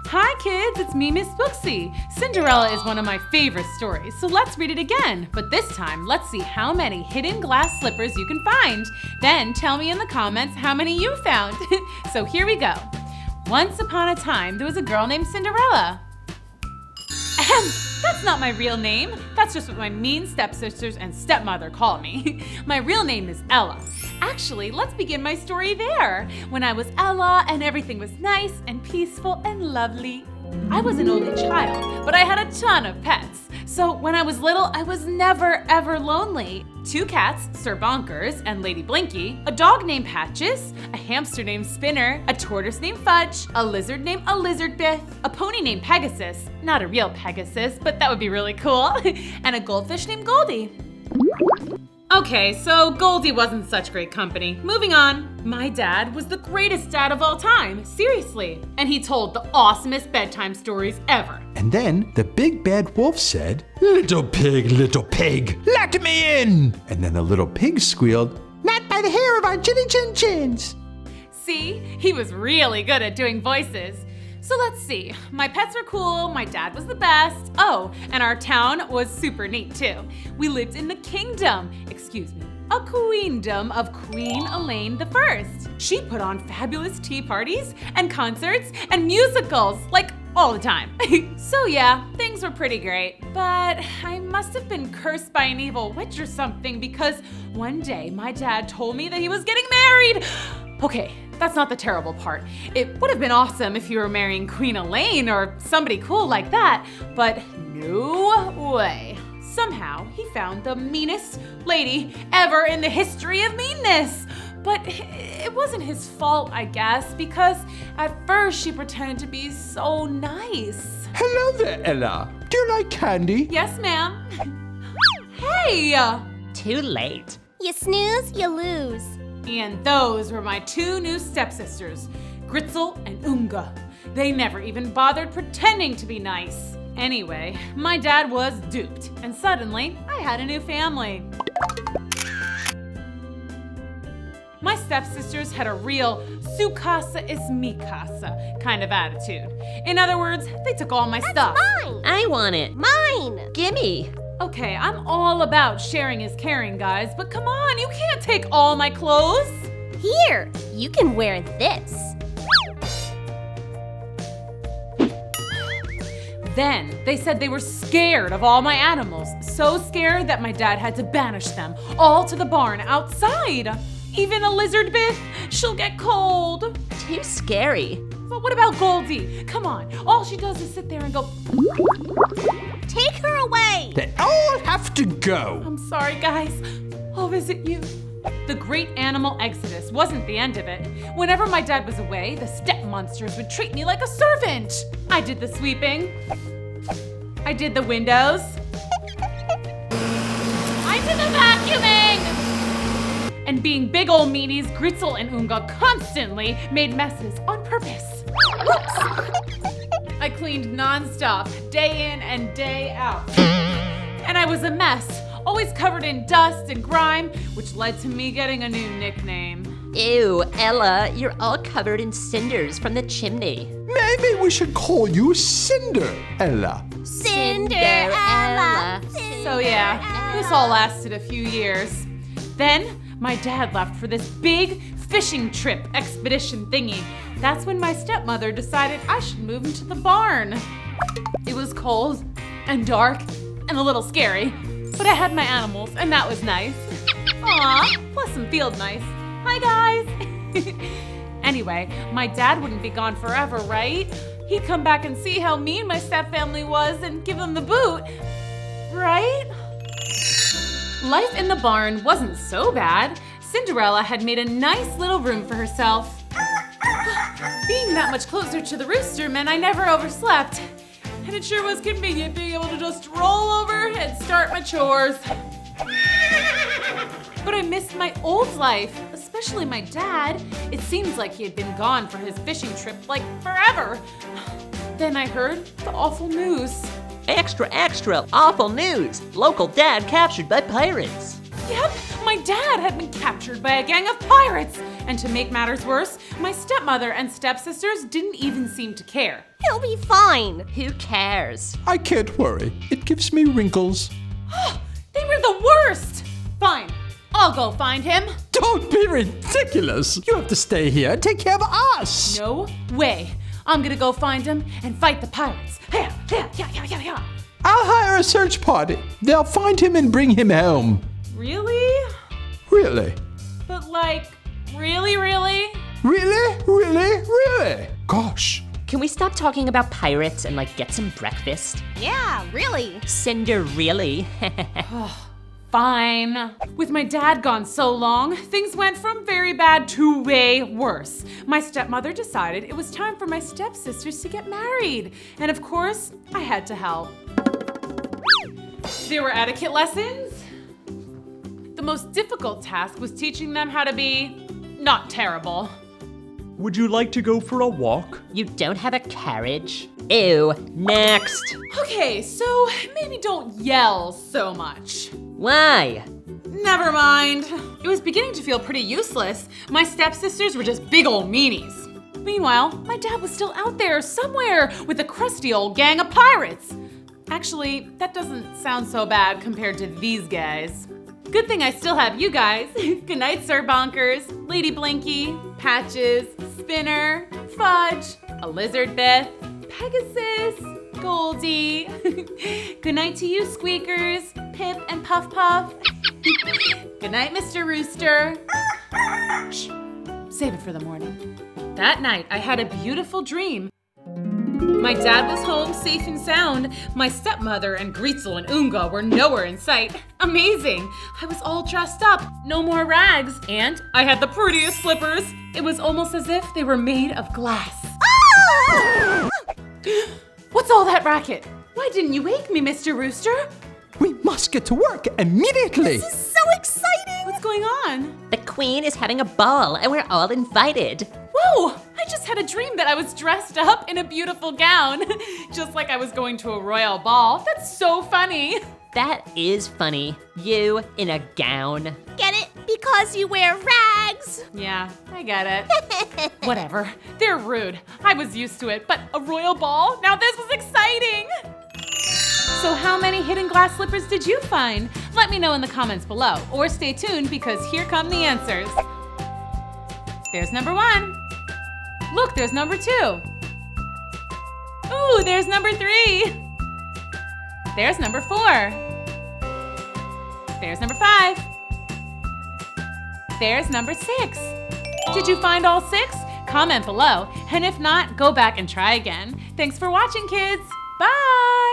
Hi kids, it's me, Miss Booksy. Cinderella is one of my favorite stories, so let's read it again. But this time, let's see how many hidden glass slippers you can find. Then tell me in the comments how many you found. So here we go. Once upon a time, there was a girl named Cinderella. That's not my real name. That's just what my mean stepsisters and stepmother call me. My real name is Ella. Actually, let's begin my story there. When I was Ella and everything was nice and peaceful and lovely. I was an only child, but I had a ton of pets. So when I was little, I was never ever lonely. 2 cats, Sir Bonkers and Lady Blinky, a dog named Patches, a hamster named Spinner, a tortoise named Fudge, a lizard named a lizard Biff, a pony named Pegasus, not a real Pegasus, but that would be really cool, and a goldfish named Goldie. Okay, so Goldie wasn't such great company. Moving on. My dad was the greatest dad of all time, seriously. And he told the awesomest bedtime stories ever. And then the big bad wolf said, little pig, let me in. And then the little pig squealed, not by the hair of our chinny chin chins. See, he was really good at doing voices. So let's see, my pets were cool, my dad was the best. Oh, and our town was super neat too. We lived in the kingdom, a queendom of Queen Elaine I. She put on fabulous tea parties and concerts and musicals, like all the time. So yeah, things were pretty great. But I must have been cursed by an evil witch or something because one day my dad told me that he was getting married. Okay, that's not the terrible part. It would have been awesome if you were marrying Queen Elaine or somebody cool like that, but no way. Somehow, he found the meanest lady ever in the history of meanness. But it wasn't his fault, I guess, because at first she pretended to be so nice. Hello there, Ella. Do you like candy? Yes, ma'am. Hey! Too late. You snooze, you lose. And those were my 2 new stepsisters, Gritzel and Unga. They never even bothered pretending to be nice. Anyway, my dad was duped, and suddenly I had a new family. My stepsisters had a real su casa is mi casa kind of attitude. In other words, they took all my stuff. Mine! I want it. Mine! Gimme. Okay, I'm all about sharing is caring, guys, but come on, you can't take all my clothes. Here, you can wear this. Then they said they were scared of all my animals, so scared that my dad had to banish them all to the barn outside. Even a lizard Biff, she'll get cold. Too scary. But what about Goldie? Come on, all she does is sit there and go. Take her away! They all have to go. I'm sorry, guys. I'll visit you. The great animal exodus wasn't the end of it. Whenever my dad was away, the step monsters would treat me like a servant. I did the sweeping. I did the windows. I did the vacuuming. And being big old meanies, Gritzel and Unga constantly made messes on purpose. I cleaned nonstop, day in and day out. And I was a mess, always covered in dust and grime, which led to me getting a new nickname. Ew, Ella, you're all covered in cinders from the chimney. Maybe we should call you Cinderella. Cinderella. So yeah, this all lasted a few years. Then my dad left for this big fishing trip expedition thingy. That's when my stepmother decided I should move into the barn. It was cold and dark and a little scary, but I had my animals and that was nice. Aw, plus some field mice. Hi guys. Anyway, my dad wouldn't be gone forever, right? He'd come back and see how mean my stepfamily was and give them the boot, right? Life in the barn wasn't so bad. Cinderella had made a nice little room for herself. Being that much closer to the rooster meant I never overslept. And it sure was convenient being able to just roll over and start my chores. But I missed my old life, especially my dad. It seems like he had been gone for his fishing trip like forever. Then I heard the awful news. Extra, extra, awful news. Local dad captured by pirates. Yep, my dad had been captured by a gang of pirates. And to make matters worse, my stepmother and stepsisters didn't even seem to care. He'll He'll be fine. Who cares? I can't worry. It gives me wrinkles. They were the worst! Fine, I'll go find him. Don't be ridiculous. You have to stay here and take care of us. No way. I'm gonna go find him and fight the pirates. Yeah. I'll hire a search party. They'll find him and bring him home. Really? Really? But like, really? Really? Gosh. Can we stop talking about pirates and get some breakfast? Yeah, really. Cinderella. Fine. With my dad gone so long, things went from very bad to way worse. My stepmother decided it was time for my stepsisters to get married. And of course, I had to help. There were etiquette lessons. The most difficult task was teaching them how to be not terrible. Would you like to go for a walk? You don't have a carriage? Ew, next. Okay, so maybe don't yell so much. Why? Never mind. It was beginning to feel pretty useless. My stepsisters were just big old meanies. Meanwhile, my dad was still out there somewhere with a crusty old gang of pirates. Actually, that doesn't sound so bad compared to these guys. Good thing I still have you guys. Good night, Sir Bonkers, Lady Blinky, Patches, Spinner, Fudge, a Lizard Beth, Pegasus, Goldie. Good night to you, Squeakers, Pip and Puff Puff. Good night, Mr. Rooster. Shh, save it for the morning. That night, I had a beautiful dream. My dad was home safe and sound. My stepmother and Greetzel and Oonga were nowhere in sight. Amazing! I was all dressed up, no more rags, and I had the prettiest slippers. It was almost as if they were made of glass. Ah! What's all that racket? Why didn't you wake me, Mr. Rooster? We must get to work immediately. This is so exciting. What's going on? The queen is having a ball and we're all invited. Whoa! I just had a dream that I was dressed up in a beautiful gown, just like I was going to a royal ball. That's so funny. That is funny. You in a gown. Get it? Because you wear rags. Yeah, I get it. Whatever. They're rude. I was used to it, but a royal ball? Now this was exciting! So how many hidden glass slippers did you find? Let me know in the comments below, or stay tuned because here come the answers. There's number 1. Look, there's number 2. Ooh, there's number 3. There's number 4. There's number 5. There's number 6. Did you find all 6? Comment below, and if not, go back and try again. Thanks for watching, kids. Bye!